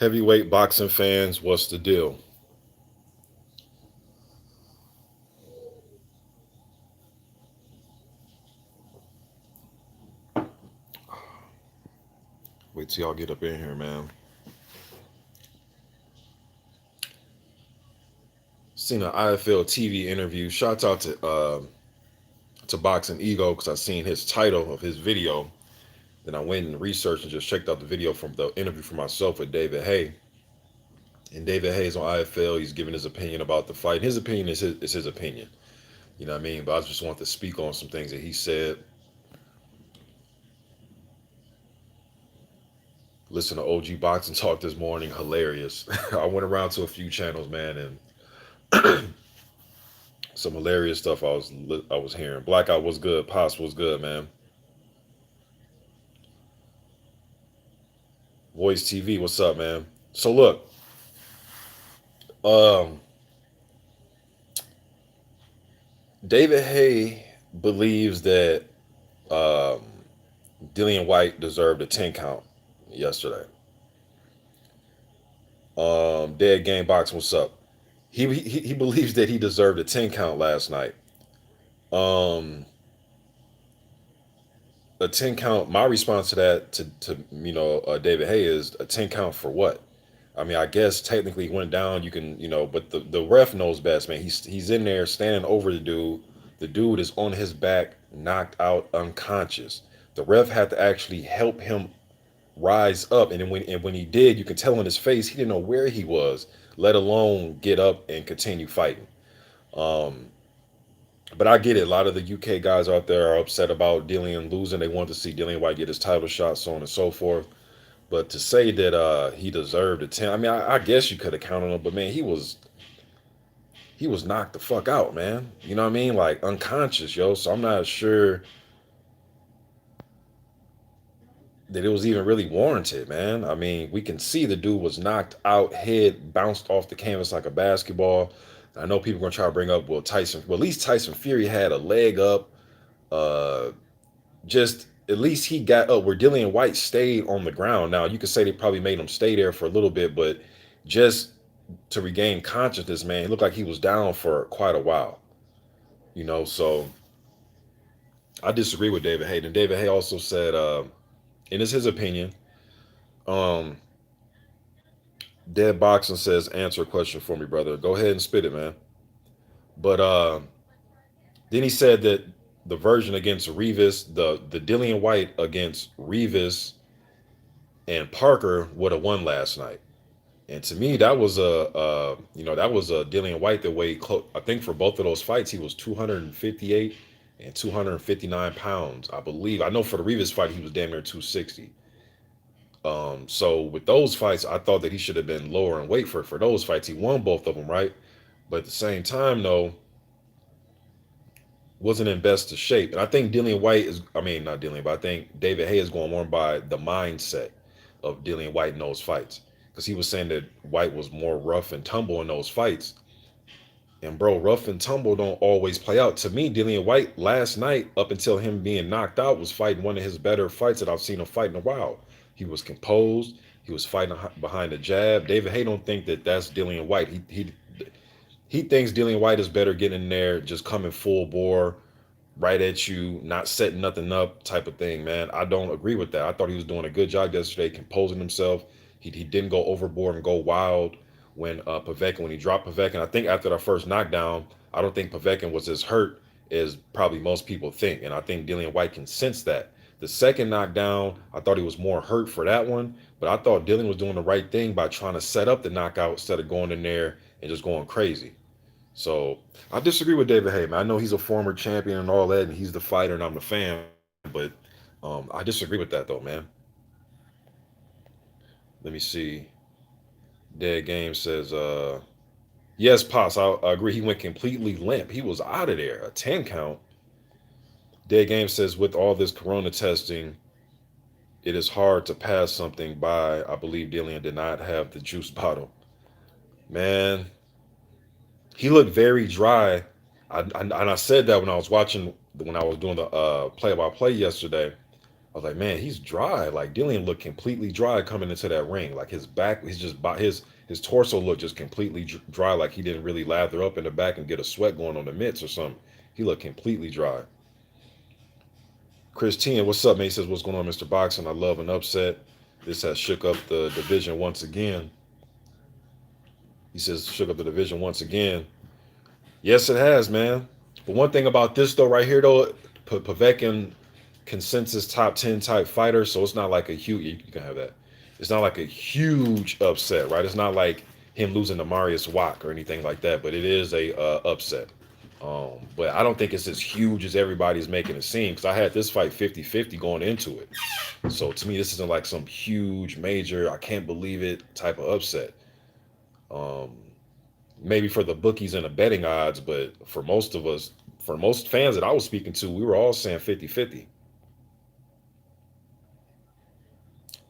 Heavyweight boxing fans, what's the deal? Wait till y'all get up in here, man. Seen an IFL TV interview. Shout out to Boxing Ego because I seen his title of his video. Then I went and researched and just checked out the video from the interview for myself with David Haye. And David Hayes on IFL, he's giving his opinion about the fight. His opinion is his opinion. You know what I mean? But I just want to speak on some things that he said. Listen to OG Boxing Talk this morning. Hilarious. I went around to a few channels, man, and some hilarious stuff I was hearing. Blackout was good. Pops was good, man. Voice TV, what's up, man? So look, um, David Hay believes that um, Dillian Whyte deserved a 10 count yesterday. Dead Game Box, what's up? He believes that he deserved a 10 count last night. Um, a 10 count. My response to that to David Hay is a 10 count for what? I mean, I guess technically he went down. You can but the ref knows best, man. He's in there standing over the dude. The dude is on his back, knocked out, unconscious. The ref had to actually help him rise up, and then when he did, you can tell in his face he didn't know where he was, let alone get up and continue fighting. Um, but I get it. A lot of the UK guys out there are upset about Dillian losing. They want to see Dillian White get his title shot, so on and so forth. But to say that he deserved a 10, I mean, I guess you could have counted him, but man, he was knocked the fuck out, man. You know what I mean? Like unconscious, yo. So I'm not sure that it was even really warranted, man. I mean, we can see the dude was knocked out, head bounced off the canvas like a basketball. I know people are gonna try to bring up, well, at least Tyson Fury had a leg up. Uh, just at least he got up where Dillian White stayed on the ground. Now you could say they probably made him stay there for a little bit, but just to regain consciousness, man, it looked like he was down for quite a while. So I disagree with David Hay. And David Hay also said, and it's his opinion. Um, Dead Boxing says, answer a question for me, brother. Go ahead and spit it, man. But then he said that the version against Revis, the Dillian White against Revis and Parker would have won last night. And to me, that was a Dillian White that weighed close. I think for both of those fights, he was 258 and 259 pounds, I believe. I know for the Revis fight, he was damn near 260. So with those fights, I thought that he should have been lower in weight for those fights. He won both of them, right? But at the same time, though, wasn't in best of shape. And I think Dillian White is, I mean, not Dillian, but I think David Hay is going more by the mindset of Dillian White in those fights. Because he was saying that White was more rough and tumble in those fights. And bro, rough and tumble don't always play out. To me, Dillian White last night, up until him being knocked out, was fighting one of his better fights that I've seen him fight in a while. He was composed. He was fighting behind the jab. David Hay don't think that that's Dillian White. He thinks Dillian White is better getting in there, just coming full bore, right at you, not setting nothing up type of thing, man. I don't agree with that. I thought he was doing a good job yesterday, composing himself. He didn't go overboard and go wild when he dropped Povetkin. I think after the first knockdown, I don't think Povetkin was as hurt as probably most people think. And I think Dillian White can sense that. The second knockdown, I thought he was more hurt for that one, but I thought Dillian was doing the right thing by trying to set up the knockout instead of going in there and just going crazy. So I disagree with David Hay, man. I know he's a former champion and all that, and he's the fighter and I'm the fan, but I disagree with that though, man. Let me see. Dead Game says, yes, Pops, I agree. He went completely limp. He was out of there. A 10 count. Dead Game says, with all this corona testing, it is hard to pass something by. I believe Dillian did not have the juice bottle. Man, he looked very dry. And I said that when I was doing the play-by-play yesterday. I was like, man, he's dry. Like Dillian looked completely dry coming into that ring. Like his back, he's just his torso looked just completely dry. Like he didn't really lather up in the back and get a sweat going on the mitts or something. He looked completely dry. Chris Tien, what's up, man? He says, what's going on, Mr. Boxing? I love an upset. This has shook up the division once again. He says, shook up the division once again. Yes, it has, man. But one thing about this, though, right here, though, Povetkin consensus top 10 type fighter. So it's not like a huge, you can have that. It's not like a huge upset, right? It's not like him losing to Marius Wack or anything like that, but it is a upset. But I don't think it's as huge as everybody's making it seem because I had this fight 50-50 going into it. So to me, this isn't like some huge, major, I can't believe it type of upset. Um, Maybe for the bookies and the betting odds, but for most of us, for most fans that I was speaking to, we were all saying 50-50.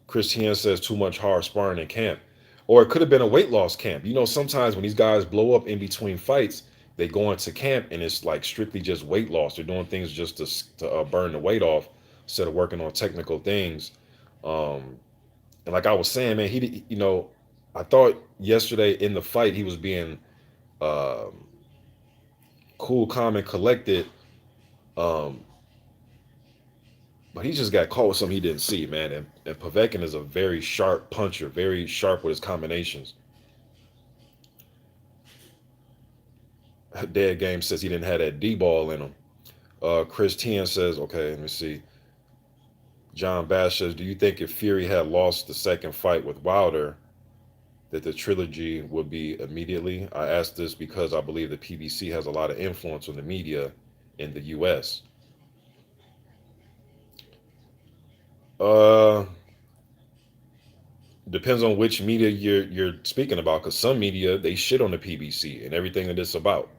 Christian says too much hard sparring in camp. Or it could have been a weight loss camp. You know, sometimes when these guys blow up in between fights, they go into camp and it's like strictly just weight loss. They're doing things just to burn the weight off instead of working on technical things. Um, and like I was saying, man, I thought yesterday in the fight he was being um, cool, calm, and collected. Um, but he just got caught with something he didn't see, man. And Povetkin is a very sharp puncher, very sharp with his combinations. Dead Game says he didn't have that D ball in him. Chris Tien says, okay, let me see. John Bash says, do you think if Fury had lost the second fight with Wilder, that the trilogy would be immediately? I ask this because I believe the PBC has a lot of influence on the media in the US. Uh, Depends on which media you're speaking about, because some media they shit on the PBC and everything that it's about.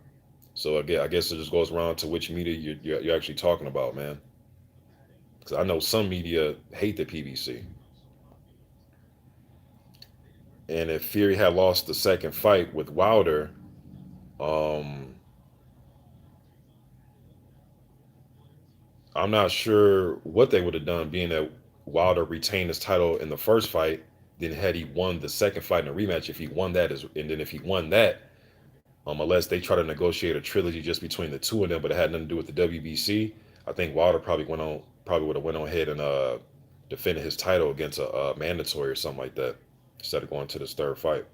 So I guess it just goes around to which media you're actually talking about, man. Because I know some media hate the PBC. And if Fury had lost the second fight with Wilder, um, I'm not sure what they would have done, being that Wilder retained his title in the first fight. Then had he won the second fight in a rematch, if he won that, and then if he won that, unless they try to negotiate a trilogy just between the two of them, but it had nothing to do with the WBC, I think Wilder probably would have went on ahead and defended his title against a mandatory or something like that instead of going to this third fight.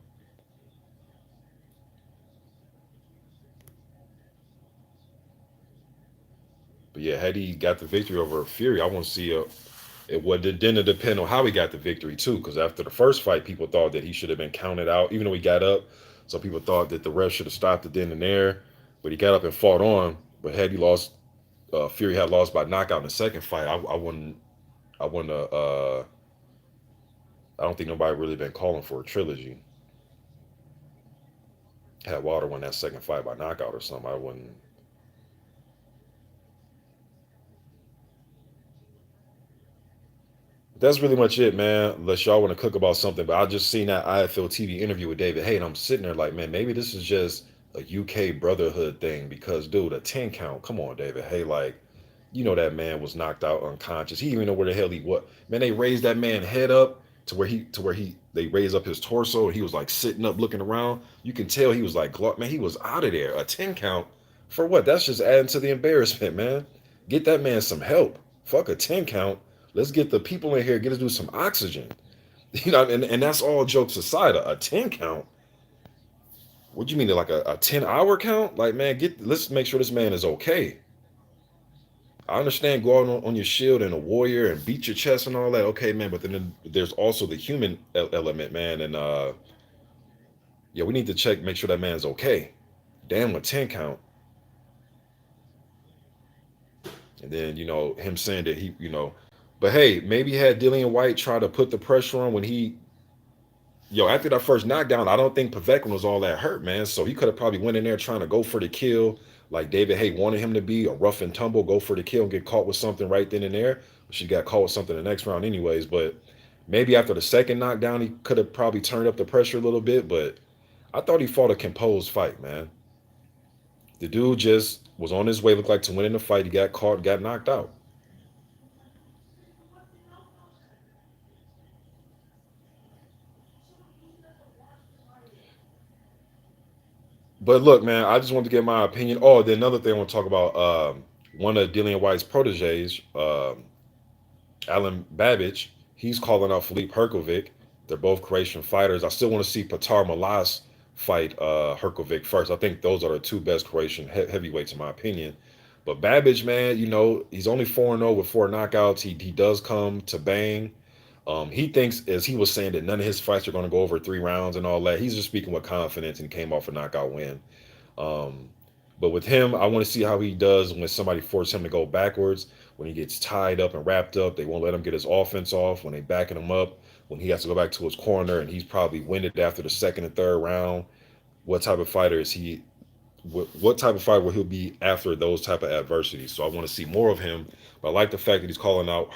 But yeah, had he got the victory over Fury, I want to see it would then depend on how he got the victory too. Because after the first fight, people thought that he should have been counted out, even though he got up. Some people thought that the ref should have stopped it then and there, but he got up and fought on. But had he lost, Fury had lost by knockout in the second fight, I wouldn't. I don't think nobody really been calling for a trilogy. Had Wilder won that second fight by knockout or something, I wouldn't. That's really much it, man. Unless y'all want to cook about something, but I just seen that IFL TV interview with David Haye, and I'm sitting there like, man, maybe this is just a UK brotherhood thing because, dude, a 10 count. Come on, David Haye, like, you know that man was knocked out unconscious. He didn't even know where the hell he was. Man, they raised that man head up to where he they raised up his torso and he was like sitting up looking around. You can tell he was like, man, he was out of there. A 10 count for what? That's just adding to the embarrassment, man. Get that man some help. Fuck a 10 count. Let's get the people in here, get us do some oxygen. You know, and that's all jokes aside. A 10 count. What do you mean, like a 10-hour count? Like, man, let's make sure this man is okay. I understand go out on your shield and a warrior and beat your chest and all that. Okay, man, but then there's also the human element, man. And yeah, we need to check, make sure that man's okay. Damn, a 10 count. And then, him saying that but hey, maybe had Dillian Whyte try to put the pressure on when after that first knockdown, I don't think Povetkin was all that hurt, man. So he could have probably went in there trying to go for the kill, like David Haye wanted him to be, a rough and tumble, go for the kill and get caught with something right then and there. She got caught with something the next round anyways, but maybe after the second knockdown, he could have probably turned up the pressure a little bit, but I thought he fought a composed fight, man. The dude just was on his way, looked like to winning the fight. He got caught, got knocked out. But look, man, I just wanted to get my opinion. Oh, then another thing I want to talk about. One of Dillian White's proteges, Alan Babbage, he's calling out Filip Hrgovic. They're both Croatian fighters. I still want to see Petar Malas fight Hrgovic first. I think those are the two best Croatian heavyweights in my opinion. But Babbage, man, he's only 4-0 with four knockouts. He does come to bang. He thinks, as he was saying, that none of his fights are going to go over 3 rounds and all that. He's just speaking with confidence and came off a knockout win. Um, but with him, I want to see how he does when somebody forces him to go backwards, when he gets tied up and wrapped up. They won't let him get his offense off, when they backing him up, when he has to go back to his corner and he's probably winded after the second and third round. What type of fighter is he? What type of fighter will he be after those type of adversities? So I want to see more of him. But I like the fact that he's calling out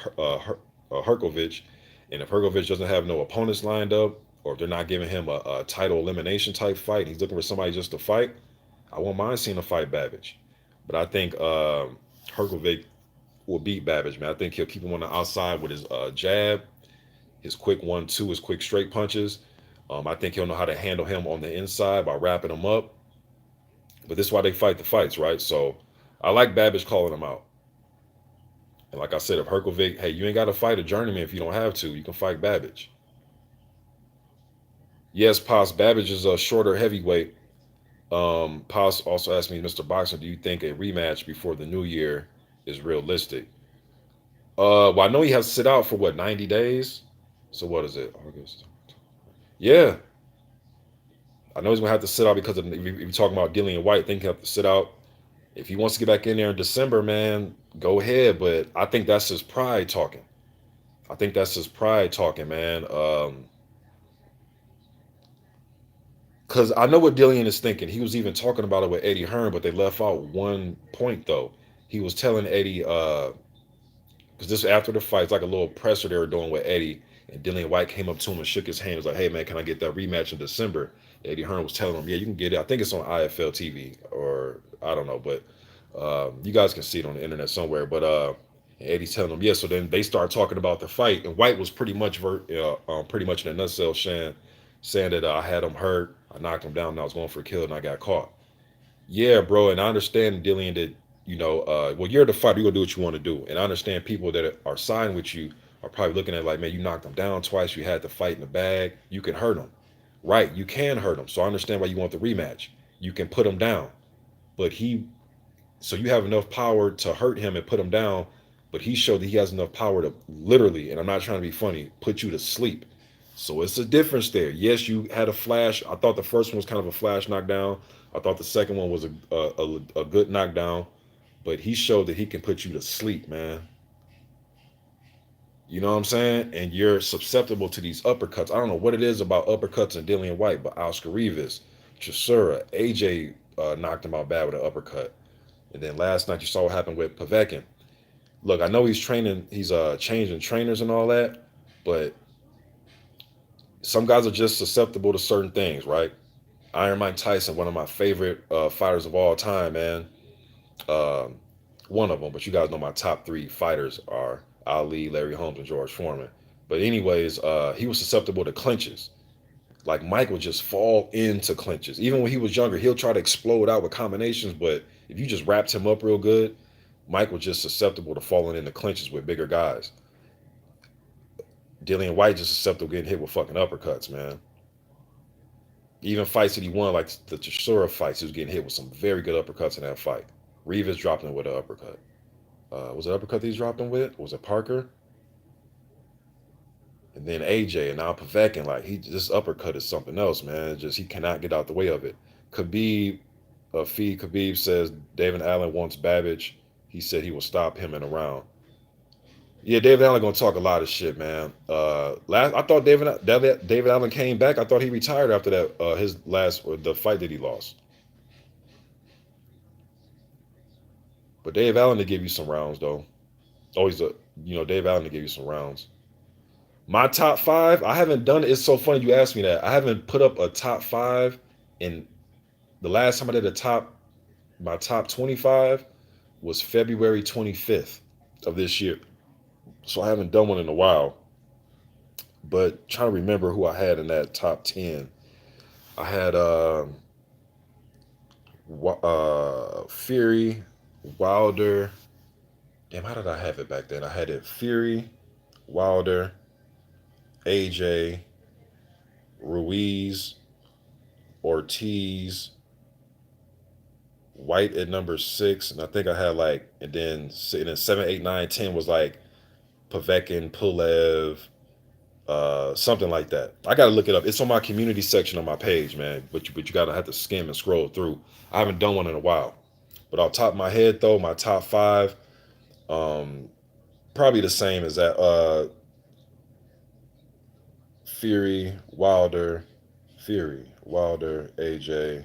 Hrgovic. And if Hrgovic doesn't have no opponents lined up, or if they're not giving him a title elimination type fight, he's looking for somebody just to fight. I won't mind seeing him fight Babbage. But I think Hrgovic will beat Babbage, man. I think he'll keep him on the outside with his jab, his quick 1-2, his quick straight punches. I think he'll know how to handle him on the inside by wrapping him up. But this is why they fight the fights, right? So I like Babbage calling him out. And like I said, if Hrgovic, hey, you ain't got to fight a journeyman if you don't have to. You can fight Babbage. Yes, Pos, Babbage is a shorter heavyweight. Pos also asked me, Mr. Boxer, do you think a rematch before the new year is realistic? Well, I know he has to sit out for what, 90 days? So what is it? August. Yeah. I know he's gonna have to sit out because of, if you're talking about Dillian White, I think he have to sit out. If he wants to get back in there in December, man, go ahead. But I think that's his pride talking. I think that's his pride talking, man. Because I know what Dillian is thinking. He was even talking about it with Eddie Hearn, but they left out one point though. He was telling Eddie, because this after the fight, it's like a little presser they were doing with Eddie, and Dillian White came up to him and shook his hand. He was like, "Hey man, can I get that rematch in December?" Eddie Hearn was telling him, "Yeah, you can get it. I think it's on IFL TV or I don't know, but you guys can see it on the internet somewhere." But Eddie's telling him, "Yeah." So then they start talking about the fight, and White was pretty much in a nutshell, saying that I had him hurt, I knocked him down, and I was going for a kill, and I got caught. Yeah, bro, and I understand, Dillian, that well, you're the fighter, you're gonna do what you want to do, and I understand people that are signed with you are probably looking at like, man, you knocked them down twice, you had to fight in the bag, you can hurt them, right? You can hurt them, so I understand why you want the rematch. You can put him down, but so you have enough power to hurt him and put him down, but he showed that he has enough power to literally, and I'm not trying to be funny, put you to sleep. So it's a difference there. Yes, you had a flash. I thought the first one was kind of a flash knockdown. I thought the second one was a good knockdown, but he showed that he can put you to sleep, man. You know what I'm saying? And you're susceptible to these uppercuts. I don't know what it is about uppercuts and Dillian White, but Oscar Rivas, Chisora, AJ knocked him out bad with an uppercut. And then last night you saw what happened with Povetkin. Look, I know he's training, he's changing trainers and all that, but some guys are just susceptible to certain things, right? Iron Mike Tyson, one of my favorite fighters of all time, man. Um, One of them, but you guys know my top three fighters are Ali, Larry Holmes, and George Foreman. But anyways, he was susceptible to clinches. Like Mike would just fall into clinches. Even when he was younger, he'll try to explode out with combinations, but if you just wrapped him up real good, Mike was just susceptible to falling into clinches with bigger guys. Dillian White just susceptible to getting hit with fucking uppercuts, man. Even fights that he won, like the Chisora fights, he was getting hit with some very good uppercuts in that fight. Rivas dropped him with an uppercut. Was it uppercut that he dropped him with? Was it Parker? And then AJ and now Povetkin, like this uppercut is something else, man. It just he cannot get out the way of it. Khabib, Fee Khabib says David Allen wants Babbage. He said he will stop him in a round. Yeah, David Allen gonna talk a lot of shit, man. Last I thought David Allen came back. I thought he retired after that his last the fight that he lost. But Dave Allen to give you some rounds though. Always a Dave Allen to give you some rounds. My top five, I haven't done it. It's so funny you asked me that. I haven't put up a top five in the last time I did my top 25 was February 25th of this year. So I haven't done one in a while. But trying to remember who I had in that top 10. I had Fury, Wilder. Damn, how did I have it back then? I had it Fury, Wilder, AJ, Ruiz, Ortiz, Whyte at number 6, and I think I had like, and then 7, 8, 9, 10 was like Povetkin, Pulev, something like that. I gotta look it up. It's on my community section on my page, man. But you gotta have to skim and scroll through. I haven't done one in a while. But off top of my head though, my top five, um, probably the same as that. Fury, Wilder, Fury, Wilder, AJ.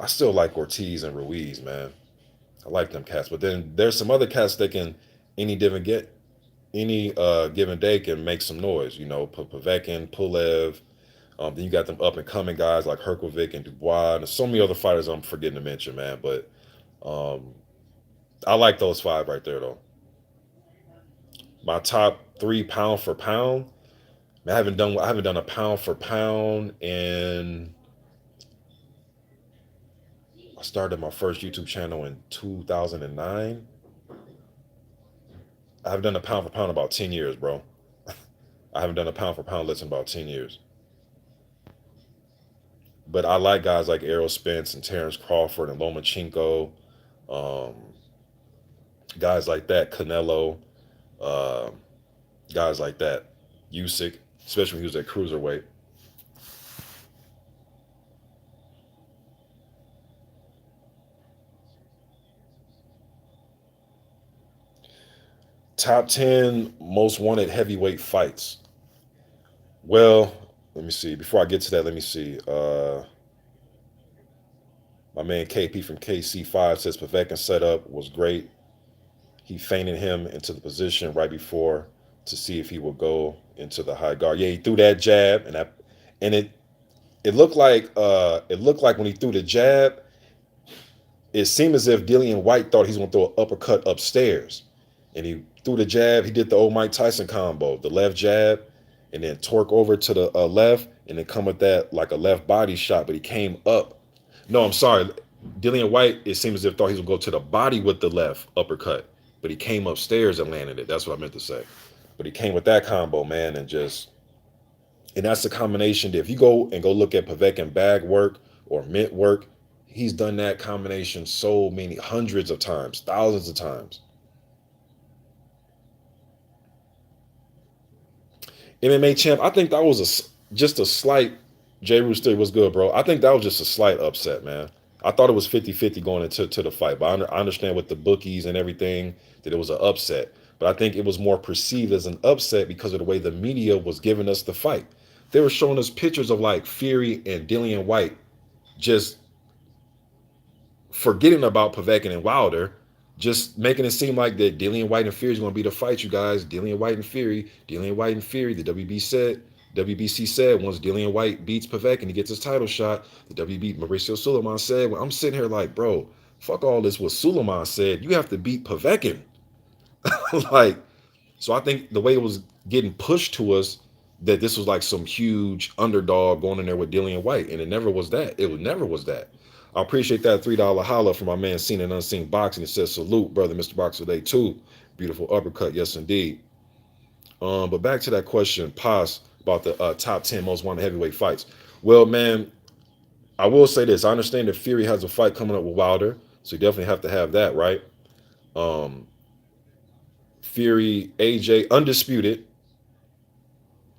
I still like Ortiz and Ruiz, man. I like them cats. But then there's some other cats that can any given get any given day can make some noise. You know, Povetkin, Pulev. Then you got them up and coming guys like Herkovic and Dubois, and there's so many other fighters I'm forgetting to mention, man. But um, I like those five right there, though. My top three pound for pound. I haven't done a pound for pound, and I started my first YouTube channel in 2009. I haven't done a pound for pound in about 10 years, bro. I haven't done a pound for pound list in about 10 years. But I like guys like Errol Spence and Terrence Crawford and Lomachenko, um, guys like that, Canelo, uh, guys like that, Usyk, especially when he was at cruiserweight. Top 10 most wanted heavyweight fights. Well, let me see. Before I get to that, let me see. My man KP from KC5 says Povetkin setup was great. He feinted him into the position right before to see if he would go into the high guard. Yeah, he threw that jab, and it looked like when he threw the jab, it seemed as if Dillian White thought he's gonna throw an uppercut upstairs, and he threw the jab. He did the old Mike Tyson combo, the left jab, and then torque over to the left, and then come with that like a left body shot. But he came up. No, I'm sorry, Dillian White. It seems as if thought he was gonna go to the body with the left uppercut, but he came upstairs and landed it. That's what I meant to say. But he came with that combo, man, and that's the combination that if you go and go look at Povetkin bag work or mint work, he's done that combination so many hundreds of times, thousands of times. MMA champ, I think that was just a slight. J. Rooster was good, bro. I think that was just a slight upset, man. I thought it was 50-50 going into the fight, but I understand with the bookies and everything that it was an upset. But I think it was more perceived as an upset because of the way the media was giving us the fight. They were showing us pictures of like Fury and Dillian White just forgetting about Povetkin and Wilder, just making it seem like that Dillian White and Fury is going to be the fight, you guys. Dillian White and Fury, Dillian White and Fury. The WBC said once Dillian White beats Povetkin, he gets his title shot. The WB Mauricio Suleiman said, well, I'm sitting here like, bro, fuck all this. What Suleiman said, you have to beat Povetkin. Like, so I think the way it was getting pushed to us that this was like some huge underdog going in there with Dillian White, and it never was that. Never was that. I appreciate that $3 holla from my man Seen and Unseen Boxing. It says salute, brother, Mr. Boxer Day 2. Beautiful uppercut, yes indeed. But back to that question, Paz, about the top 10 most wanted heavyweight fights. Well, man, I will say this. I understand that Fury has a fight coming up with Wilder, so you definitely have to have that, right? Um, Fury, AJ, undisputed.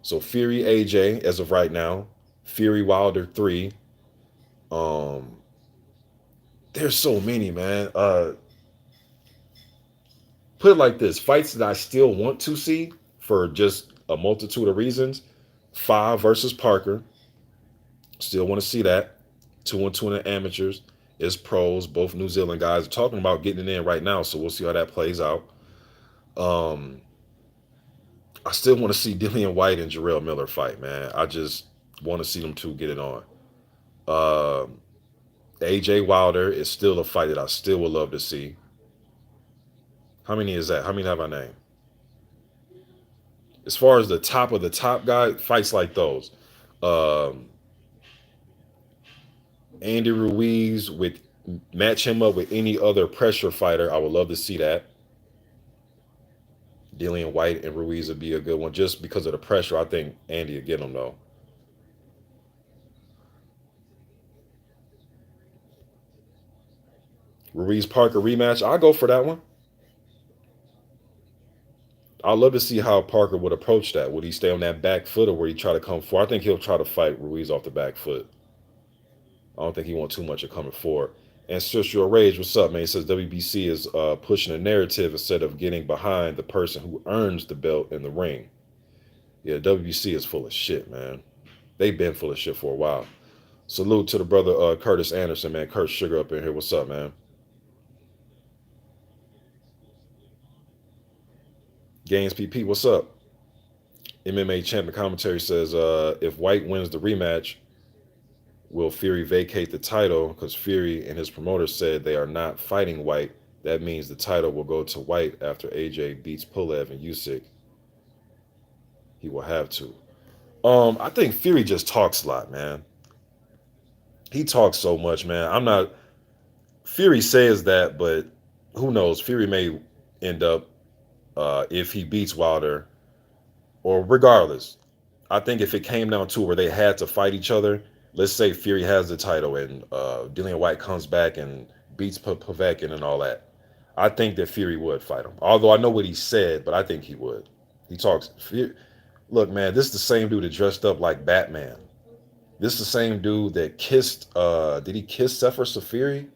So Fury, AJ, as of right now. Fury, Wilder, 3. Um, there's so many, man. Put it like this: fights that I still want to see for just a multitude of reasons. 5 versus Parker. Still want to see that. 2-2 in the amateurs. It's pros. Both New Zealand guys are talking about getting it in right now, so we'll see how that plays out. Um, I still want to see Dillian White and Jarrell Miller fight, man. I just want to see them two get it on. Um, AJ Wilder is still a fight that I still would love to see. How many is that? How many have I named? As far as the top of the top guy, fights like those. Um, Andy Ruiz with match him up with any other pressure fighter. I would love to see that. Dillian Whyte and Ruiz would be a good one just because of the pressure. I think Andy would get him though. Ruiz Parker rematch. I'll go for that one. I'd love to see how Parker would approach that. Would he stay on that back foot or would he try to come forward? I think he'll try to fight Ruiz off the back foot. I don't think he wants too much of coming forward. And Social Rage, what's up, man? He says WBC is pushing a narrative instead of getting behind the person who earns the belt in the ring. Yeah, WBC is full of shit, man. They've been full of shit for a while. Salute to the brother Curtis Anderson, man. Kurt Sugar up in here. What's up, man? Gaines PP, what's up? MMA champion commentary says if Whyte wins the rematch, will Fury vacate the title? Because Fury and his promoter said they are not fighting Whyte. That means the title will go to Whyte after AJ beats Pulev and Usyk. He will have to. I think Fury just talks a lot, man. He talks so much, man. I'm not. Fury says that, but who knows? Fury may end up if he beats Wilder, or regardless. I think if it came down to where they had to fight each other, let's say Fury has the title and Dillian Whyte comes back and beats Povetkin and all that. I think that Fury would fight him. Although I know what he said, but I think he would. He talks. Look, man, this is the same dude that dressed up like Batman. This is the same dude that kissed. Did he kiss Sefer Fury?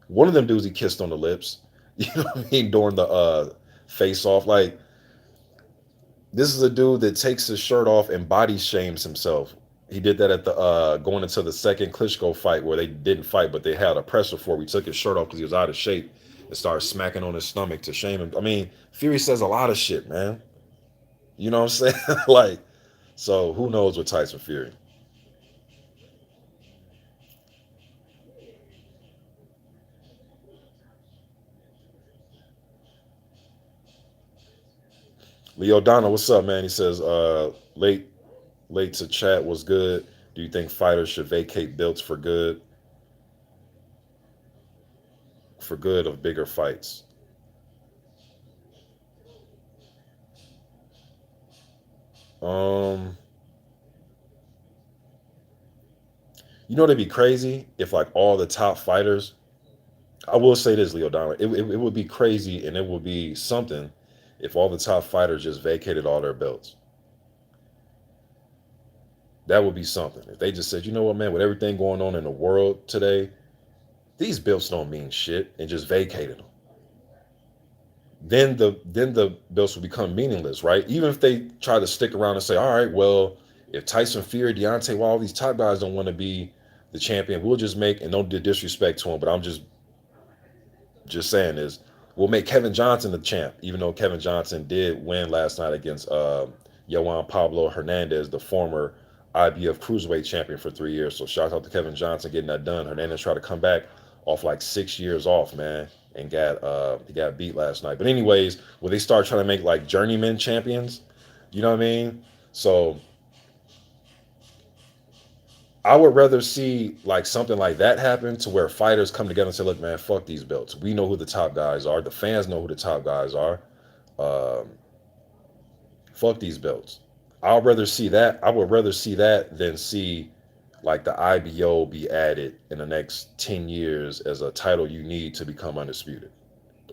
One of them dudes he kissed on the lips. You know what I mean? During the face off, like this is a dude that takes his shirt off and body shames himself. He did that at the going into the second Klitschko fight where they didn't fight, but they had a pressure for him. He took his shirt off because he was out of shape and started smacking on his stomach to shame him. I mean, Fury says a lot of shit, man. You know what I'm saying? Like, so who knows with Tyson Fury? Leo Donna, what's up, man? He says, late to chat was good. Do you think fighters should vacate belts for good of bigger fights? Um, you know, it'd be crazy if like all the top fighters. I will say this, Leo Donna, it would be crazy and it would be something if all the top fighters just vacated all their belts. That would be something. If they just said, you know what, man, with everything going on in the world today, these belts don't mean shit, and just vacated them. Then the belts will become meaningless, right? Even if they try to stick around and say, all right, well, if Tyson Fury, Deontay, well, all these top guys don't want to be the champion, we'll just make and don't do disrespect to him, but I'm just saying is we'll make Kevin Johnson the champ, even though Kevin Johnson did win last night against Joan Pablo Hernandez, the former IBF cruiserweight champion for 3 years. So shout out to Kevin Johnson getting that done. Hernandez tried to come back off like 6 years off, man, and he got beat last night. But anyways, when they start trying to make like journeyman champions, you know what I mean? So I would rather see like something like that happen to where fighters come together and say, look, man, fuck these belts. We know who the top guys are. The fans know who the top guys are. Um, Fuck these belts. I'd rather see that. I would rather see that than see like the IBO be added in the next 10 years as a title you need to become undisputed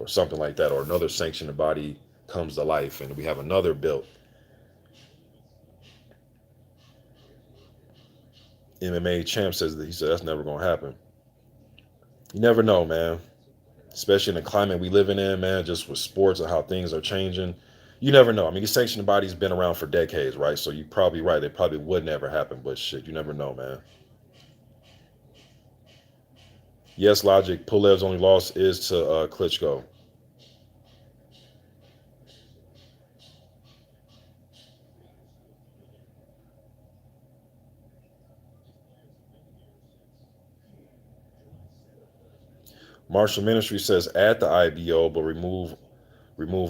or something like that, or another sanctioned body comes to life and we have another belt. MMA champ says that he said that's never gonna happen. You never know, man. Especially in the climate we living in, man, just with sports and how things are changing. You never know. I mean, the sanctioned body's been around for decades, right? So you're probably right. It probably would never happen, but shit, you never know, man. Yes, logic. Pulev's only loss is to Klitschko. Marshall Ministry says add the IBO, but remove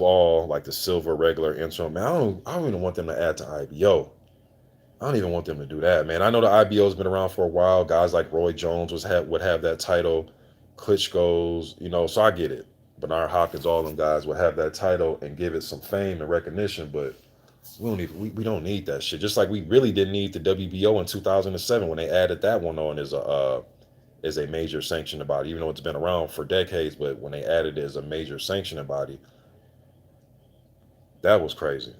all like the silver, regular, interim. Man, I don't even want them to add to IBO. I don't even want them to do that, man. I know the IBO's been around for a while. Guys like Roy Jones would have that title. Klitschko's, so I get it. Bernard Hopkins, all them guys would have that title and give it some fame and recognition, but we don't need that shit. Just like we really didn't need the WBO in 2007 when they added that one on as a major sanctioning body, even though it's been around for decades. But when they added it as a major sanctioning body, that was crazy.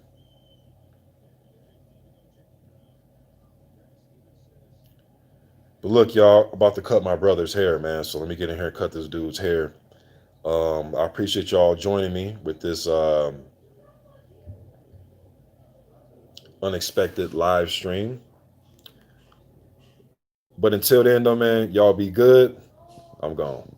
But look, y'all, I'm about to cut my brother's hair, man. So let me get in here and cut this dude's hair. I appreciate y'all joining me with this unexpected live stream. But until then, though, man, y'all be good. I'm gone.